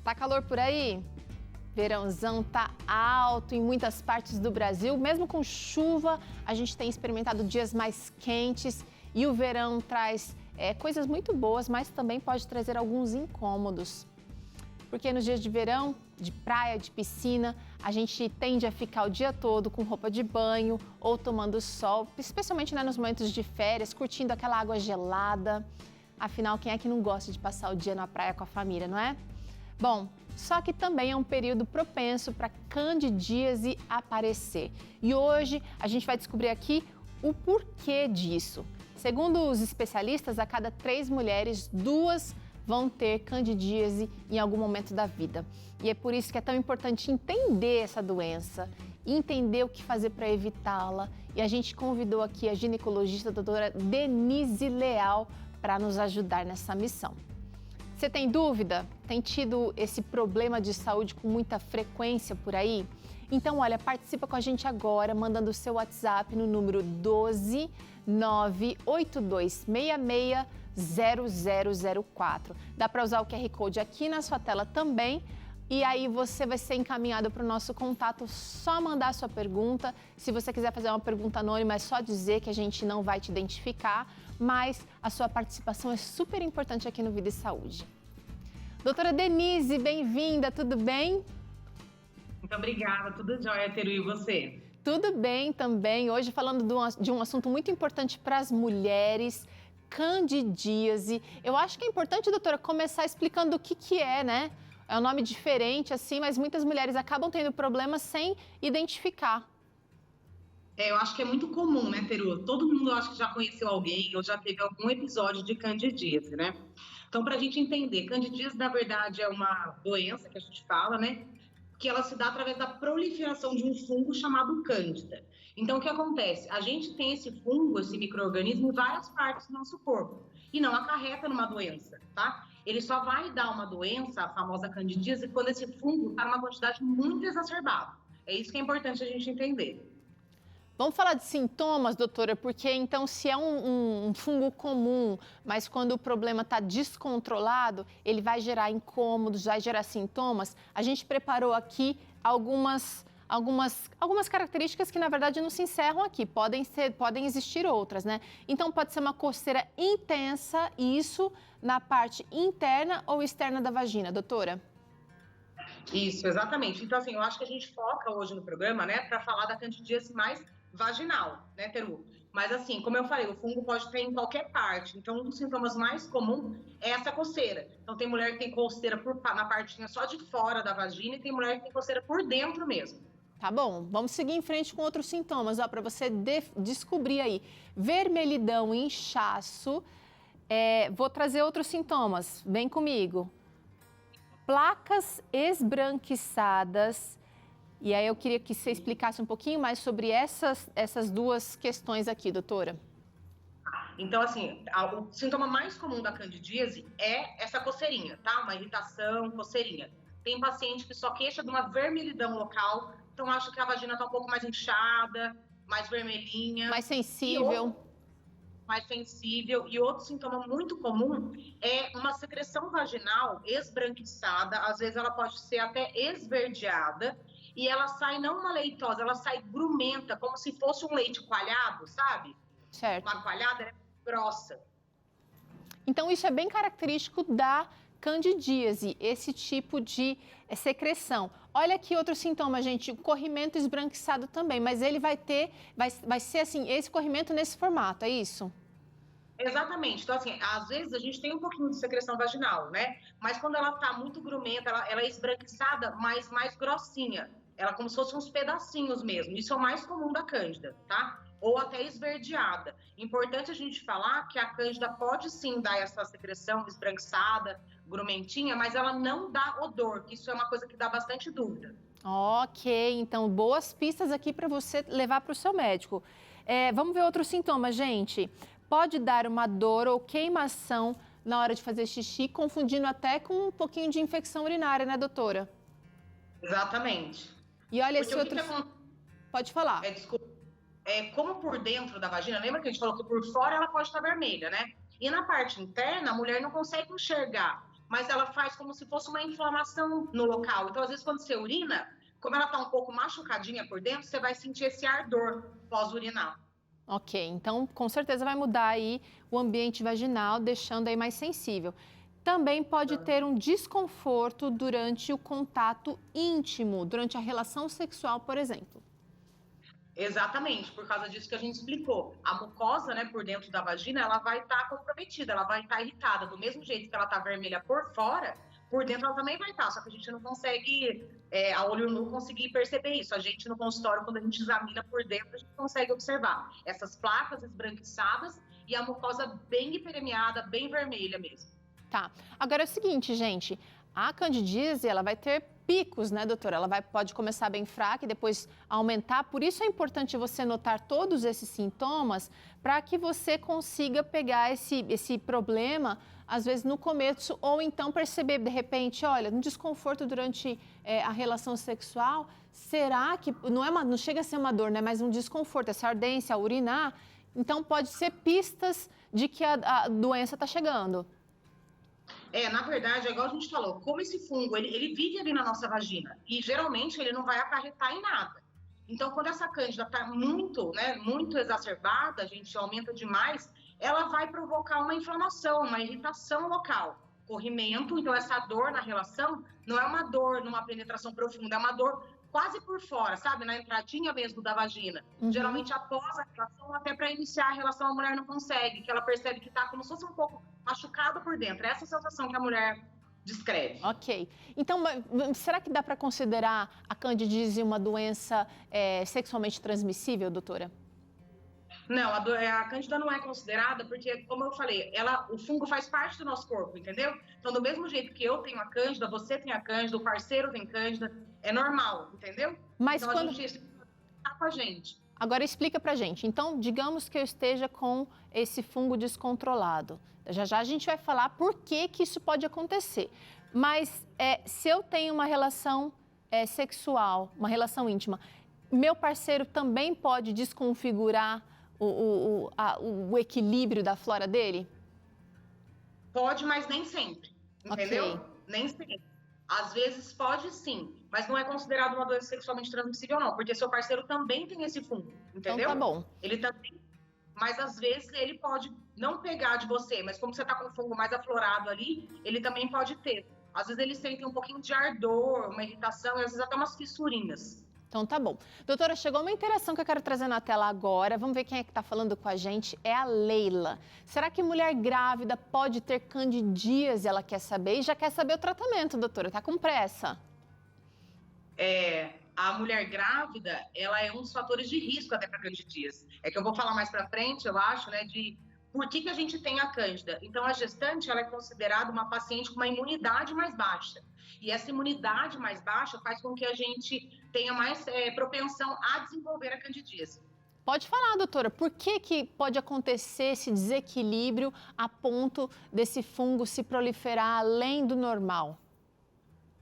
Tá calor por aí? Verãozão tá alto em muitas partes do Brasil. Mesmo com chuva, a gente tem experimentado dias mais quentes e o verão traz coisas muito boas, mas também pode trazer alguns incômodos. Porque nos dias de verão, de praia, de piscina, a gente tende a ficar o dia todo com roupa de banho ou tomando sol, especialmente nos momentos de férias, curtindo aquela água gelada. Afinal, quem é que não gosta de passar o dia na praia com a família, não é? Bom, só que também é um período propenso para candidíase aparecer. E hoje a gente vai descobrir aqui o porquê disso. Segundo os especialistas, a cada 3 mulheres, 2 vão ter candidíase em algum momento da vida. E é por isso que é tão importante entender essa doença, entender o que fazer para evitá-la. E a gente convidou aqui a ginecologista a doutora Denise Leal para nos ajudar nessa missão. Você tem dúvida? Tem tido esse problema de saúde com muita frequência por aí? Então, olha, participa com a gente agora, mandando o seu WhatsApp no número 12 98266 0004. Dá para usar o QR Code aqui na sua tela também. E aí você vai ser encaminhado para o nosso contato, só mandar a sua pergunta. Se você quiser fazer uma pergunta anônima, é só dizer que a gente não vai te identificar, mas a sua participação é super importante aqui no Vida e Saúde. Doutora Denise, bem-vinda, tudo bem? Muito obrigada, tudo jóia, Teru, e você? Tudo bem também. Hoje falando de um assunto muito importante para as mulheres, candidíase. Eu acho que é importante, doutora, começar explicando o que é, né? É um nome diferente, assim, mas muitas mulheres acabam tendo problemas sem identificar. Eu acho que é muito comum, né, Teru? Todo mundo acho que já conheceu alguém ou já teve algum episódio de candidíase, né? Então, para a gente entender, candidíase, na verdade, é uma doença que a gente fala, né? Que ela se dá através da proliferação de um fungo chamado cândida. Então, o que acontece? A gente tem esse fungo, esse micro-organismo, em várias partes do nosso corpo e não acarreta numa doença, tá? Ele só vai dar uma doença, a famosa candidíase, quando esse fungo está numa quantidade muito exacerbada. É isso que é importante a gente entender. Vamos falar de sintomas, doutora, porque então se é um fungo comum, mas quando o problema está descontrolado, ele vai gerar incômodos, vai gerar sintomas. A gente preparou aqui algumas características que na verdade não se encerram aqui, podem existir outras, né? Então pode ser uma coceira intensa, isso na parte interna ou externa da vagina, doutora? Isso, exatamente. Então, assim, eu acho que a gente foca hoje no programa, né, para falar da candidíase mais vaginal, né, Teru? Mas, assim, como eu falei, o fungo pode ter em qualquer parte. Então, um dos sintomas mais comuns é essa coceira. Então, tem mulher que tem coceira na partinha só de fora da vagina e tem mulher que tem coceira por dentro mesmo. Tá bom, vamos seguir em frente com outros sintomas, ó, para você descobrir aí. Vermelhidão e inchaço. Vou trazer outros sintomas, vem comigo. Placas esbranquiçadas. E aí eu queria que você explicasse um pouquinho mais sobre essas duas questões aqui, doutora. Então, assim, o sintoma mais comum da candidíase é essa coceirinha, tá? Uma irritação, coceirinha. Tem paciente que só queixa de uma vermelhidão local, então acha que a vagina está um pouco mais inchada, mais vermelhinha. Mais sensível. Mais sensível. E outro sintoma muito comum é uma secreção vaginal esbranquiçada, às vezes ela pode ser até esverdeada, e ela sai não uma leitosa, ela sai grumenta, como se fosse um leite coalhado, sabe? Certo. Uma coalhada é grossa. Então isso é bem característico da candidíase, esse tipo de secreção. Olha aqui outro sintoma, gente, o corrimento esbranquiçado também, mas ele vai ser assim, esse corrimento nesse formato, é isso? Exatamente. Então, assim, às vezes a gente tem um pouquinho de secreção vaginal, né? Mas quando ela tá muito grumenta, ela é esbranquiçada, mas mais grossinha. Ela é como se fossem uns pedacinhos mesmo. Isso é o mais comum da cândida, tá? Ou até esverdeada. Importante a gente falar que a cândida pode sim dar essa secreção esbranquiçada, grumentinha, mas ela não dá odor, que isso é uma coisa que dá bastante dúvida. Ok, então boas pistas aqui para você levar para o seu médico. Vamos ver outros sintomas, gente. Pode dar uma dor ou queimação na hora de fazer xixi, confundindo até com um pouquinho de infecção urinária, né, doutora? Exatamente. E olha esse outro... Pode falar. Desculpa. Como por dentro da vagina, lembra que a gente falou que por fora ela pode estar vermelha, né? E na parte interna, a mulher não consegue enxergar. mas ela faz como se fosse uma inflamação no local. Então, às vezes, quando você urina, como ela está um pouco machucadinha por dentro, você vai sentir esse ardor pós-urinar. Ok, então com certeza vai mudar aí o ambiente vaginal, deixando aí mais sensível. Também pode ter um desconforto durante o contato íntimo, durante a relação sexual, por exemplo. Exatamente, por causa disso que a gente explicou. A mucosa, né, por dentro da vagina, ela vai estar comprometida, ela vai estar irritada. Do mesmo jeito que ela está vermelha por fora, por dentro ela também vai estar. Só que a gente não consegue, a olho nu, conseguir perceber isso. A gente no consultório, quando a gente examina por dentro, a gente consegue observar essas placas esbranquiçadas e a mucosa bem hiperemiada, bem vermelha mesmo. Tá. Agora é o seguinte, gente, a candidíase, ela vai ter picos, né, doutora? Ela pode começar bem fraca e depois aumentar. Por isso é importante você notar todos esses sintomas para que você consiga pegar esse problema, às vezes, no começo, ou então perceber, de repente, olha, um desconforto durante a relação sexual, será que não chega a ser uma dor, né, mas um desconforto, essa ardência, a urinar, então pode ser pistas de que a doença está chegando. Na verdade, é igual a gente falou, como esse fungo, ele vive ali na nossa vagina e geralmente ele não vai acarretar em nada. Então, quando essa cândida está muito, né, muito exacerbada, a gente aumenta demais, ela vai provocar uma inflamação, uma irritação local, corrimento. Então, essa dor na relação não é uma dor numa penetração profunda, é uma dor quase por fora, sabe? Na entradinha mesmo da vagina. Uhum. Geralmente, após a relação, até para iniciar a relação, a mulher não consegue, que ela percebe que está como se fosse um pouco machucada por dentro. É essa sensação que a mulher descreve. Ok. Então, será que dá para considerar a candidíase uma doença sexualmente transmissível, doutora? Não, a cândida não é considerada porque, como eu falei, o fungo faz parte do nosso corpo, entendeu? Então, do mesmo jeito que eu tenho a cândida, você tem a cândida, o parceiro tem cândida, é normal, entendeu? Mas então, quando... a gente está com a gente. Agora, explica pra gente. Então, digamos que eu esteja com esse fungo descontrolado. Já já a gente vai falar por que isso pode acontecer. Mas se eu tenho uma relação sexual, uma relação íntima, meu parceiro também pode desconfigurar o equilíbrio da flora dele? Pode, mas nem sempre, entendeu? Okay. Nem sempre. Às vezes pode sim, mas não é considerado uma doença sexualmente transmissível não, porque seu parceiro também tem esse fungo, entendeu? Então tá bom. Ele também, mas às vezes ele pode não pegar de você, mas como você tá com o fungo mais aflorado ali, ele também pode ter. Às vezes eles sentem um pouquinho de ardor, uma irritação e às vezes até umas fissurinhas. Então tá bom. Doutora, chegou uma interação que eu quero trazer na tela agora. Vamos ver quem é que está falando com a gente. É a Leila. Será que mulher grávida pode ter candidíase? Ela quer saber e já quer saber o tratamento, doutora. Tá com pressa. A mulher grávida, ela é um dos fatores de risco até para candidíase. É que eu vou falar mais para frente, eu acho, né, de por que a gente tem a cândida. Então, a gestante, ela é considerada uma paciente com uma imunidade mais baixa. E essa imunidade mais baixa faz com que a gente tenha mais propensão a desenvolver a candidíase. Pode falar, doutora, por que pode acontecer esse desequilíbrio a ponto desse fungo se proliferar além do normal?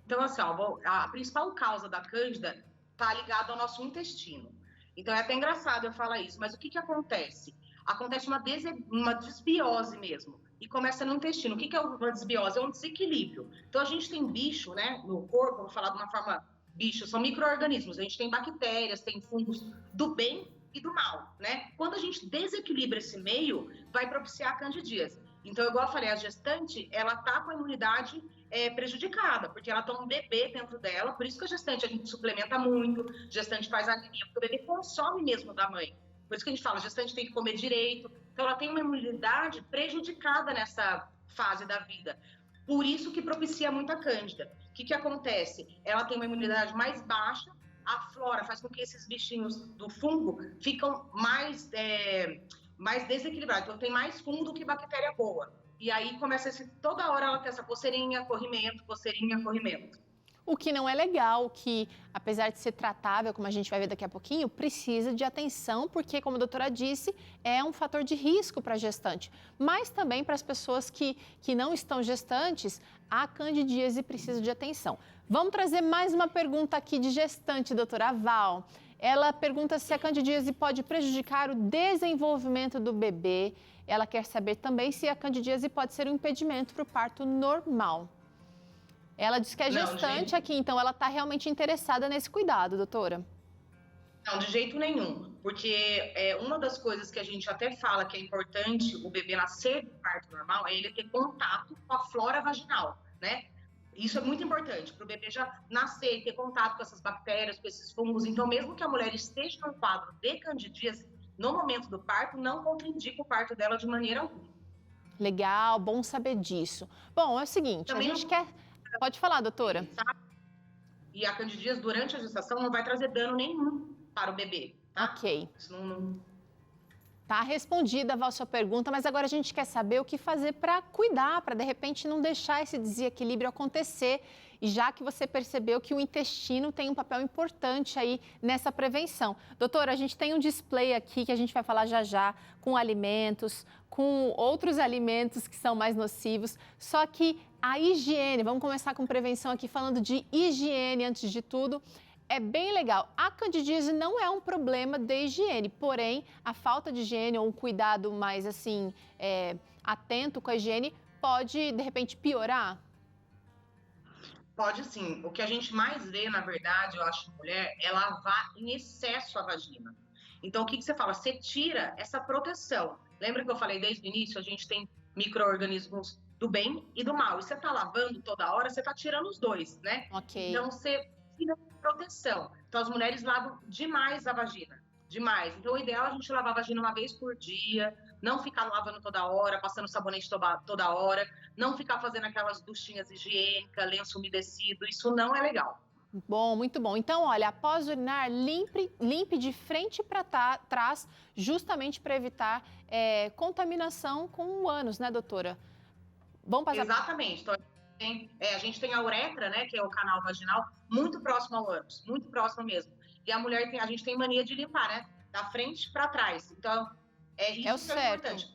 Então, assim, a principal causa da cândida está ligada ao nosso intestino. Então, é até engraçado eu falar isso, mas o que acontece? Acontece uma desbiose mesmo. E começa no intestino. O que é uma desbiose? É um desequilíbrio. Então, a gente tem bicho, né, no corpo, vou falar de uma forma, bichos são micro-organismos. A gente tem bactérias, tem fungos do bem e do mal, né? Quando a gente desequilibra esse meio, vai propiciar a candidíase. Então, igual eu falei, a gestante, ela tá com a imunidade prejudicada, porque ela toma um bebê dentro dela. Por isso que a gestante, a gente suplementa muito, a gestante faz anemia, porque o bebê consome mesmo da mãe. Por isso que a gente fala, a gestante tem que comer direito. Então, ela tem uma imunidade prejudicada nessa fase da vida. Por isso que propicia muito a cândida. O que acontece? Ela tem uma imunidade mais baixa, a flora faz com que esses bichinhos do fungo ficam mais desequilibrados. Então, tem mais fungo do que bactéria boa. E aí, começa toda hora ela tem essa coceirinha, corrimento, coceirinha, corrimento. O que não é legal, que apesar de ser tratável, como a gente vai ver daqui a pouquinho, precisa de atenção, porque, como a doutora disse, é um fator de risco para a gestante. Mas também para as pessoas que não estão gestantes, a candidíase precisa de atenção. Vamos trazer mais uma pergunta aqui de gestante, doutora Val. Ela pergunta se a candidíase pode prejudicar o desenvolvimento do bebê. Ela quer saber também se a candidíase pode ser um impedimento para o parto normal. Ela diz que é Não, de gestante jeito, aqui, então ela está realmente interessada nesse cuidado, doutora. não, de jeito nenhum. Porque uma das coisas que a gente até fala que é importante o bebê nascer do parto normal é ele ter contato com a flora vaginal, né? Isso é muito importante para o bebê já nascer e ter contato com essas bactérias, com esses fungos. Então, mesmo que a mulher esteja num quadro de candidíase, no momento do parto, não contraindica o parto dela de maneira alguma. Legal, bom saber disso. Bom, é o seguinte, a Também gente não quer... Pode falar, doutora. sabe? E a candidíase durante a gestação não vai trazer dano nenhum para o bebê, tá? Ok. Isso não... Tá respondida a sua pergunta, mas agora a gente quer saber o que fazer para cuidar, para de repente não deixar esse desequilíbrio acontecer. E já que você percebeu que o intestino tem um papel importante aí nessa prevenção. Doutora, a gente tem um display aqui que a gente vai falar já já com alimentos, com outros alimentos que são mais nocivos. Só que a higiene, vamos começar com prevenção aqui falando de higiene antes de tudo. É bem legal. A candidíase não é um problema de higiene, porém, a falta de higiene ou um cuidado mais, assim, atento com a higiene pode, de repente, piorar? Pode sim. O que a gente mais vê, na verdade, eu acho, mulher, é lavar em excesso a vagina. Então, o que você fala? Você tira essa proteção. Lembra que eu falei desde o início? A gente tem micro-organismos do bem e do mal. E você tá lavando toda hora, você tá tirando os dois, né? Ok. Então, você tira proteção. Então, as mulheres lavam demais a vagina. Demais. Então, o ideal é a gente lavar a vagina uma vez por dia, não ficar lavando toda hora, passando sabonete toda hora, não ficar fazendo aquelas duchinhas higiênicas, lenço umedecido, isso não é legal. Bom, muito bom. Então, olha, após urinar, limpe de frente para trás, justamente para evitar contaminação com o ânus, né, doutora? Vamos passar... Exatamente. Então, a gente tem a uretra, né, que é o canal vaginal, muito próximo ao ânus, muito próximo mesmo. E a gente tem mania de limpar, né, da frente para trás. Então, isso É o que é certo. importante.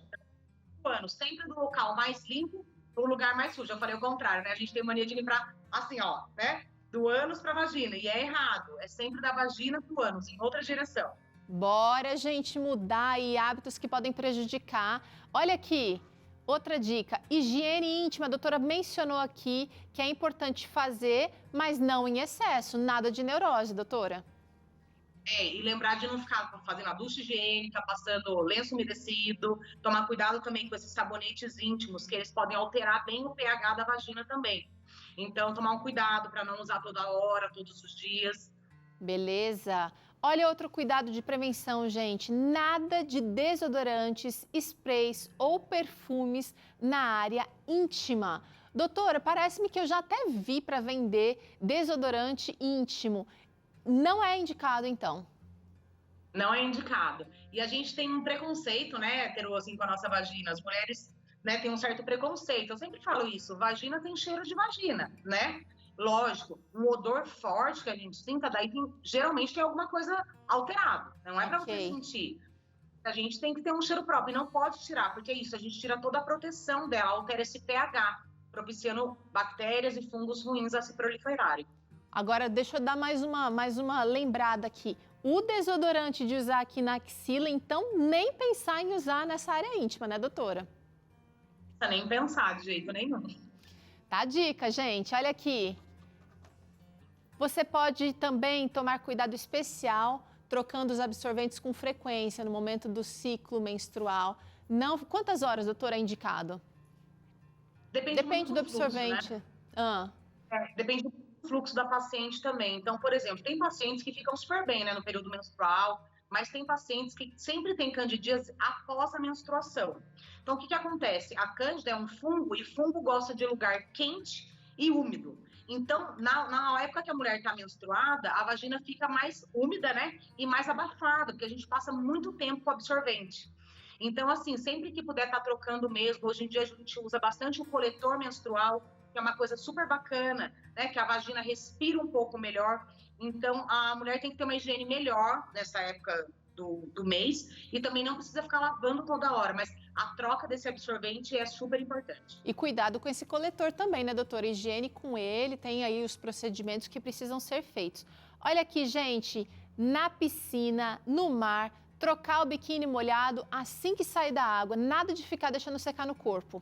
O ânus, sempre do local mais limpo para o lugar mais sujo. Eu falei o contrário, né? A gente tem mania de limpar assim, ó, né? Do ânus para a vagina. E é errado. É sempre da vagina para o ânus, em outra direção. Bora, gente, mudar aí hábitos que podem prejudicar. Olha aqui, outra dica, higiene íntima. A doutora mencionou aqui que é importante fazer, mas não em excesso. Nada de neurose, doutora. E lembrar de não ficar fazendo a ducha higiênica, passando lenço umedecido, tomar cuidado também com esses sabonetes íntimos, que eles podem alterar bem o pH da vagina também. Então, tomar um cuidado para não usar toda hora, todos os dias. Beleza. Olha outro cuidado de prevenção, gente. Nada de desodorantes, sprays ou perfumes na área íntima. Doutora, parece-me que eu já até vi para vender desodorante íntimo. Não é indicado, então? Não é indicado. E a gente tem um preconceito, né, hétero, assim, com a nossa vagina. As mulheres, né, têm um certo preconceito. Eu sempre falo isso, vagina tem cheiro de vagina, né? Lógico, um odor forte que a gente sinta, daí geralmente tem alguma coisa alterada. Não é para você sentir. A gente tem que ter um cheiro próprio e não pode tirar, porque é isso, a gente tira toda a proteção dela, altera esse pH, propiciando bactérias e fungos ruins a se proliferarem. Agora, deixa eu dar mais uma lembrada aqui. O desodorante de usar aqui na axila, então, nem pensar em usar nessa área íntima, né, doutora? Não precisa nem pensar de jeito nenhum. Tá a dica, gente. Olha aqui. Você pode também tomar cuidado especial trocando os absorventes com frequência no momento do ciclo menstrual. Não, quantas horas, doutora, é indicado? Depende do absorvente. Fluxo, né? Depende do fluxo da paciente também. Então, por exemplo, tem pacientes que ficam super bem, né, no período menstrual, mas tem pacientes que sempre têm candidíase após a menstruação. Então, o que acontece? A cândida é um fungo e fungo gosta de lugar quente e úmido. Então, na época que a mulher está menstruada, a vagina fica mais úmida, né, e mais abafada, porque a gente passa muito tempo com absorvente. Então, assim, sempre que puder estar trocando mesmo, hoje em dia a gente usa bastante o coletor menstrual, que é uma coisa super bacana, né? Que a vagina respira um pouco melhor. Então, a mulher tem que ter uma higiene melhor nessa época do mês e também não precisa ficar lavando toda hora, mas a troca desse absorvente é super importante. E cuidado com esse coletor também, né, doutora? Higiene com ele, tem aí os procedimentos que precisam ser feitos. Olha aqui, gente, na piscina, no mar, trocar o biquíni molhado assim que sair da água, nada de ficar deixando secar no corpo.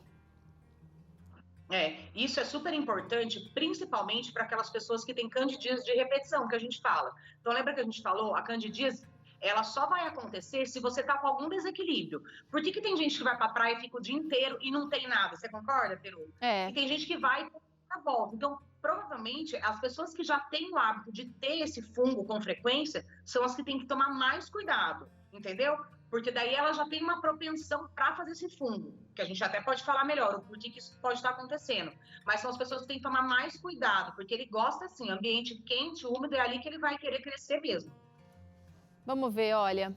Isso é super importante, principalmente para aquelas pessoas que têm candidíase de repetição, que a gente fala. Então, lembra que a gente falou? A candidíase, ela só vai acontecer se você está com algum desequilíbrio. Por que tem gente que vai para a praia e fica o dia inteiro e não tem nada? Você concorda, Peru? E tem gente que vai e na volta. Então, provavelmente, as pessoas que já têm o hábito de ter esse fungo com frequência são as que têm que tomar mais cuidado, entendeu? Porque daí ela já tem uma propensão para fazer esse fungo, que a gente até pode falar melhor o porquê que isso pode estar acontecendo. Mas são as pessoas que têm que tomar mais cuidado, porque ele gosta assim, ambiente quente, úmido, é ali que ele vai querer crescer mesmo. Vamos ver, olha,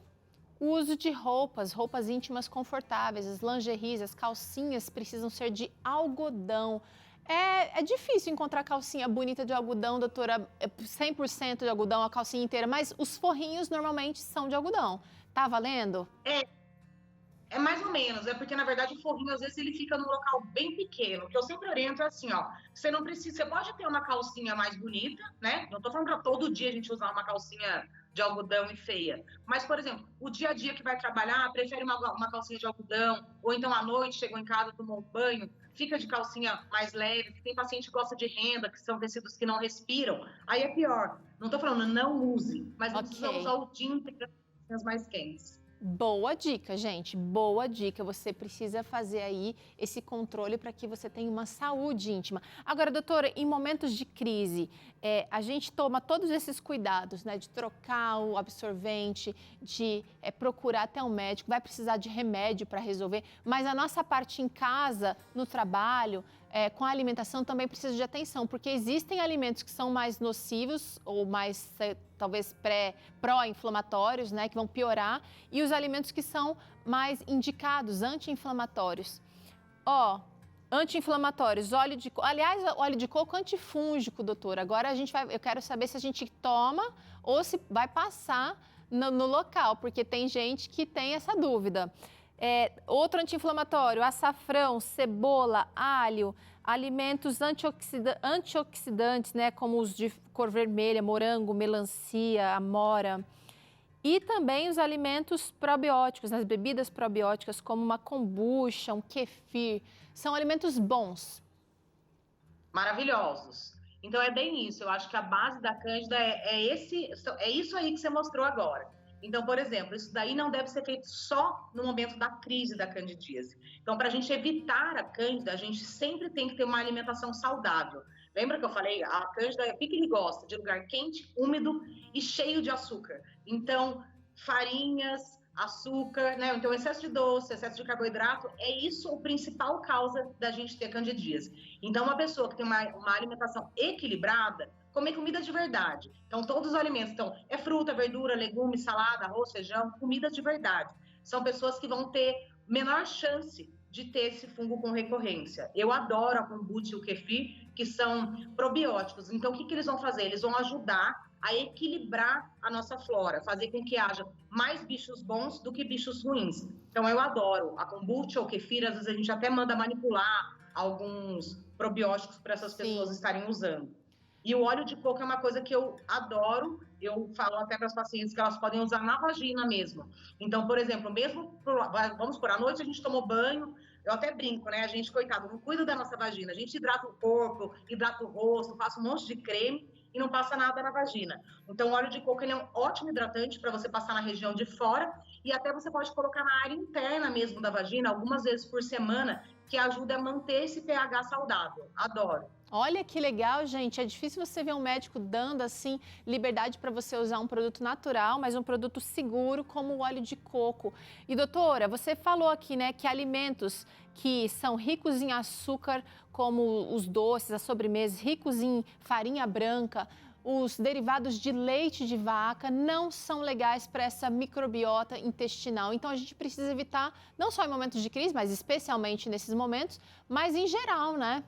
o uso de roupas íntimas confortáveis, as lingeries, as calcinhas precisam ser de algodão. É difícil encontrar calcinha bonita de algodão, doutora, 100% de algodão, a calcinha inteira, mas os forrinhos normalmente são de algodão. Tá valendo? É mais ou menos, porque na verdade o forrinho às vezes ele fica num local bem pequeno, que eu sempre oriento assim, ó, você não precisa, você pode ter uma calcinha mais bonita, né? Não tô falando pra todo dia a gente usar uma calcinha de algodão e feia, mas por exemplo, o dia a dia que vai trabalhar, prefere uma calcinha de algodão, ou então à noite chegou em casa, tomou banho, fica de calcinha mais leve, que tem paciente que gosta de renda, que são tecidos que não respiram, aí é pior. Não tô falando não use, mas não precisa usar o dia inteiro as mais quentes. Boa dica, gente, boa dica. Você precisa fazer aí esse controle para que você tenha uma saúde íntima. Agora, doutora, em momentos de crise, a gente toma todos esses cuidados, né? De trocar o absorvente, de procurar até um médico, vai precisar de remédio para resolver, mas a nossa parte em casa, no trabalho, com a alimentação também precisa de atenção, porque existem alimentos que são mais nocivos ou mais, talvez, pró-inflamatórios, né, que vão piorar, e os alimentos que são mais indicados, anti-inflamatórios. Anti-inflamatórios, óleo de coco. Aliás, óleo de coco antifúngico, doutora. Agora eu quero saber se a gente toma ou se vai passar no local, porque tem gente que tem essa dúvida. Outro anti-inflamatório, açafrão, cebola, alho, alimentos antioxidantes, né, como os de cor vermelha, morango, melancia, amora. E também os alimentos probióticos, as bebidas probióticas, como uma kombucha, um kefir. São alimentos bons. Maravilhosos. Então, é bem isso. Eu acho que a base da Cândida é isso aí que você mostrou agora. Então, por exemplo, isso daí não deve ser feito só no momento da crise da candidíase. Então, para a gente evitar a cândida, a gente sempre tem que ter uma alimentação saudável. Lembra que eu falei? A cândida, o que ele gosta? De lugar quente, úmido e cheio de açúcar. Então, farinhas, açúcar, né? Então, excesso de doce, excesso de carboidrato, é isso a principal causa da gente ter candidíase. Então, uma pessoa que tem uma alimentação equilibrada, comer comida de verdade. Então, todos os alimentos. Então, é fruta, verdura, legume, salada, arroz, feijão, comidas de verdade. São pessoas que vão ter menor chance de ter esse fungo com recorrência. Eu adoro a kombucha e o kefir, que são probióticos. Então, o que eles vão fazer? Eles vão ajudar a equilibrar a nossa flora, fazer com que haja mais bichos bons do que bichos ruins. Então, eu adoro a kombucha, o kefir, às vezes a gente até manda manipular alguns probióticos para essas pessoas estarem usando. E o óleo de coco é uma coisa que eu adoro, eu falo até para as pacientes que elas podem usar na vagina mesmo. Então, por exemplo, vamos por à noite a gente tomou banho, eu até brinco, né? A gente, coitado, não cuida da nossa vagina, a gente hidrata o corpo, hidrata o rosto, passa um monte de creme e não passa nada na vagina. Então, o óleo de coco ele é um ótimo hidratante para você passar na região de fora e até você pode colocar na área interna mesmo da vagina, algumas vezes por semana, que ajuda a manter esse pH saudável. Adoro. Olha que legal, gente. É difícil você ver um médico dando, assim, liberdade para você usar um produto natural, mas um produto seguro como o óleo de coco. E, doutora, você falou aqui, né, que alimentos que são ricos em açúcar, como os doces, as sobremesas, ricos em farinha branca, os derivados de leite de vaca não são legais para essa microbiota intestinal. Então, a gente precisa evitar, não só em momentos de crise, mas especialmente nesses momentos, mas em geral, né?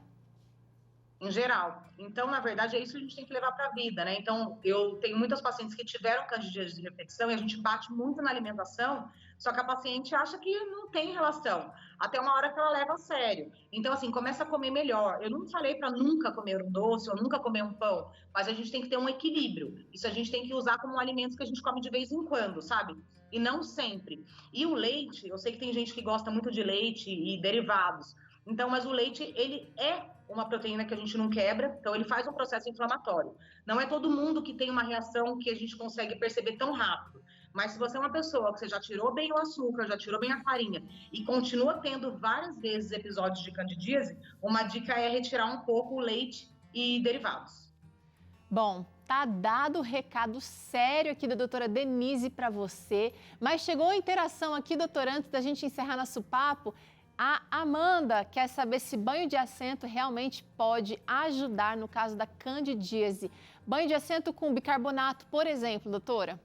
Em geral. Então, na verdade, é isso que a gente tem que levar para a vida, né? Então, eu tenho muitas pacientes que tiveram candidíase de repetição e a gente bate muito na alimentação, só que a paciente acha que não tem relação, até uma hora que ela leva a sério. Então, assim, começa a comer melhor. Eu não falei para nunca comer um doce ou nunca comer um pão, mas a gente tem que ter um equilíbrio. Isso a gente tem que usar como alimentos que a gente come de vez em quando, sabe? E não sempre. E o leite, eu sei que tem gente que gosta muito de leite e derivados. Então, mas o leite, ele é uma proteína que a gente não quebra, então ele faz um processo inflamatório. Não é todo mundo que tem uma reação que a gente consegue perceber tão rápido. Mas se você é uma pessoa que você já tirou bem o açúcar, já tirou bem a farinha e continua tendo várias vezes episódios de candidíase, uma dica é retirar um pouco o leite e derivados. Bom, tá dado o recado sério aqui da doutora Denise para você, mas chegou a interação aqui, doutora, antes da gente encerrar nosso papo. A Amanda quer saber se banho de assento realmente pode ajudar no caso da candidíase. Banho de assento com bicarbonato, por exemplo, doutora?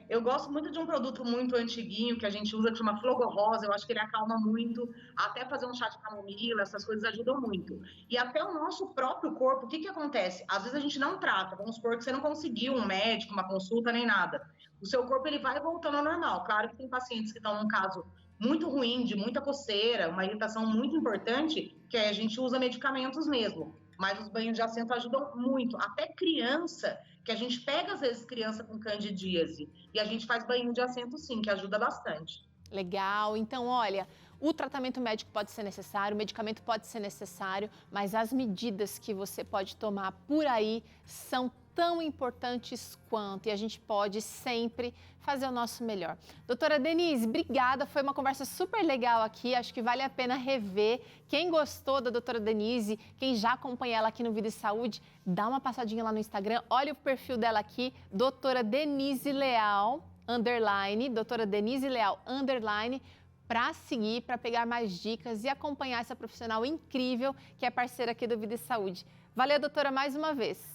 Eu gosto muito de um produto muito antiguinho que a gente usa, que chama Flogo Rosa. Eu acho que ele acalma muito, até fazer um chá de camomila, essas coisas ajudam muito. E até o nosso próprio corpo, o que acontece? Às vezes a gente não trata, vamos supor que você não conseguiu um médico, uma consulta, nem nada. O seu corpo ele vai voltando ao normal. Claro que tem pacientes que estão num caso muito ruim, de muita coceira, uma irritação muito importante, que aí a gente usa medicamentos mesmo. Mas os banhos de assento ajudam muito. Até criança, que a gente pega às vezes criança com candidíase e a gente faz banho de assento sim, que ajuda bastante. Legal, então olha, o tratamento médico pode ser necessário, o medicamento pode ser necessário, mas as medidas que você pode tomar por aí são tão importantes quanto, e a gente pode sempre fazer o nosso melhor. Doutora Denise, obrigada, foi uma conversa super legal aqui, acho que vale a pena rever. Quem gostou da doutora Denise, quem já acompanha ela aqui no Vida e Saúde, dá uma passadinha lá no Instagram, olha o perfil dela aqui, doutora Denise Leal, _, doutora Denise Leal, _, para seguir, para pegar mais dicas e acompanhar essa profissional incrível que é parceira aqui do Vida e Saúde. Valeu, doutora, mais uma vez.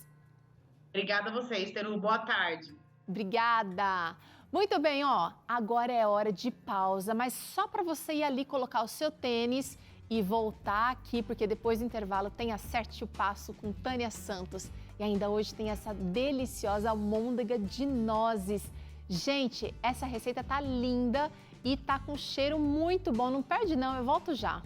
Obrigada a vocês, Teru. Boa tarde. Obrigada. Muito bem, ó, agora é hora de pausa, mas só para você ir ali colocar o seu tênis e voltar aqui, porque depois do intervalo tem Acerte o Passo com Tânia Santos. E ainda hoje tem essa deliciosa almôndega de nozes. Gente, essa receita tá linda e tá com cheiro muito bom. Não perde não, eu volto já.